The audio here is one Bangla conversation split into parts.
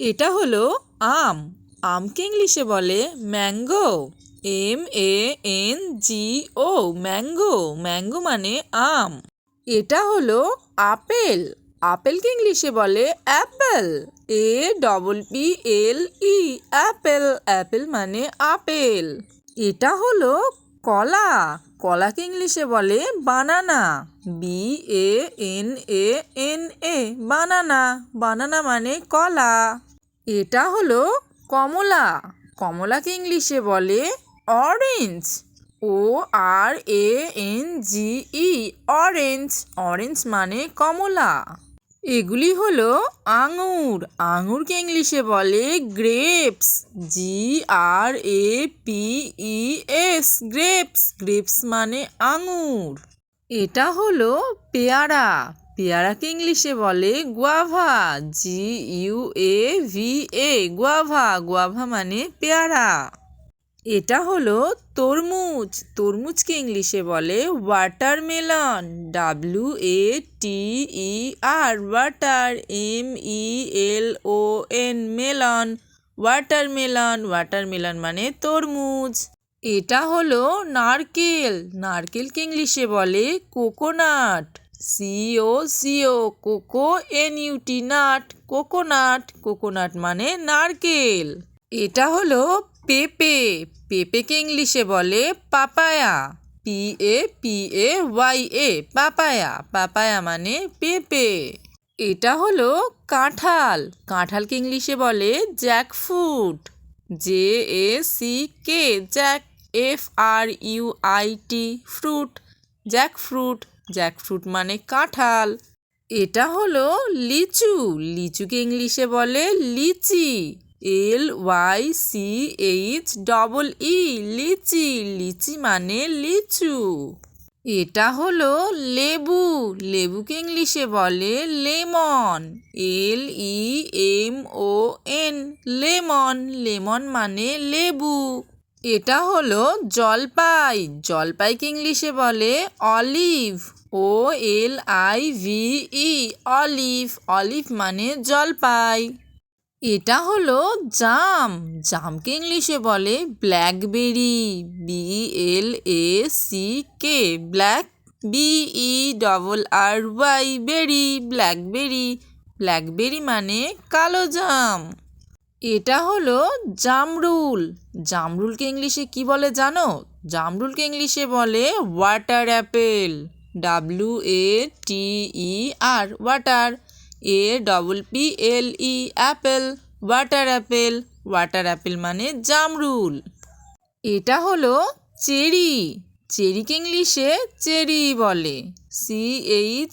এটা হলো আম। আমকে ইংলিশে বলে ম্যাঙ্গো। MANGO, mango. ম্যাঙ্গো মানে আম। এটা হলো আপেল। আপেলকে ইংলিশে বলে অ্যাপেল। APPLE, Apple. অ্যাপেল মানে আপেল। এটা হলো কলা। কলাকে ইংলিশে বলে বানানা। BANANA, বানানা। বানানা মানে কলা। এটা হলো কমলা। কমলাকে ইংলিশে বলে অরেঞ্জ। ORANGE, orange. অরেঞ্জ মানে কমলা। এগুলি হলো আঙুর। আঙুরকে ইংলিশে বলে গ্রেপস। GRAPES, grapes. গ্রেপস মানে আঙুর। এটা হলো পেয়ারা। পেয়ারাকে ইংলিশে বলে গুয়াভা। GUAVA, guava. গুয়াভা মানে পেয়ারা। এটা হলো তরমুজ। তরমুজকে ইংলিশে বলে watermelon. WATER, water. MELON, melon. Watermelon. Watermelon মানে তরমুজ। এটা হলো নারকেল। নারকেলকে ইংলিশে বলে coconut. COCO, nut. Coconut. Coconut মানে নারকেল। এটা হলো পেঁপে। পেঁপেকে ইংলিশে বলে পাপায়া। PAPAYA, papaya. পাপায়া মানে পেঁপে। এটা হলো কাঁঠাল। কাঁঠালকে ইংলিশে বলে jackfruit. JACK, Jack. FRUIT, fruit. Jackfruit. Jackfruit মানে কাঁঠাল। এটা হলো লিচু। লিচুকে ইংলিশে বলে লিচি। LYCHEE, লিচি। লিচি মানে লিচু। এটা হলো লেবু। লেবুকে ইংলিশে বলে লেমন। LEMON, lemon. লেমন মানে লেবু। এটা হলো জলপাই। জলপাইকে ইংলিশে বলে অলিভ। OLIVE, olive. অলিভ মানে জলপাই। এটা হলো জাম। জামকে ইংলিশে বলে ব্ল্যাকবেরি। BLACK, black. BERRY, বেরি। ব্ল্যাকবেরি। ব্ল্যাকবেরি মানে কালো জাম। এটা হলো জামরুল। জামরুলকে ইংলিশে কি বলে জানো? জামরুলকে ইংলিশে বলে water Apple. WATER, water. APPLE, Apple. Water Apple. Water Apple মানে জামরুল। এটা হলো চেরি। চেরিকে ইংলিশে চেরি বলে। CHERRY,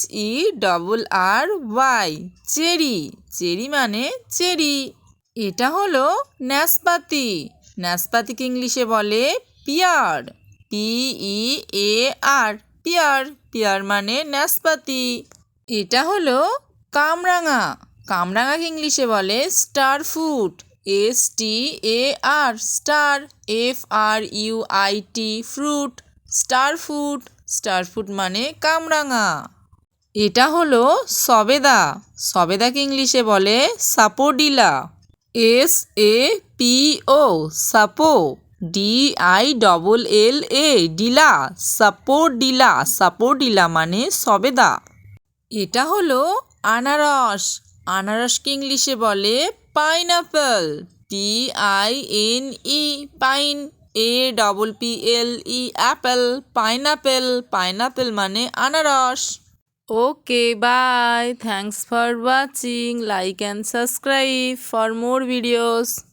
cherry. চেরি মানে চেরি। এটা হলো নাশপাতি। নাশপাতিকে ইংলিশে বলে পিয়ার। PEAR, peer. পিয়ার মানে নাশপাতি। এটা হলো কামরাঙা। কামরাঙাকে ইংলিশে বলে star fruit. STAR, star. FRUIT, fruit. Star fruit. Star fruit মানে কামরাঙা। এটা হলো সবেদা। সবেদাকে ইংলিশে বলে সাপোডিলা। SAPO, সাপো। DILLA, ডিলা। সাপোডিলা। সাপোডিলা মানে সবেদা। এটা হলো আনারস। আনারসকে ইংলিশে বলে pineapple. PINE, pine. APPLE, Apple. Pineapple. Pineapple মানে আনারস। Okay, bye. Thanks for watching. Like and subscribe for more videos.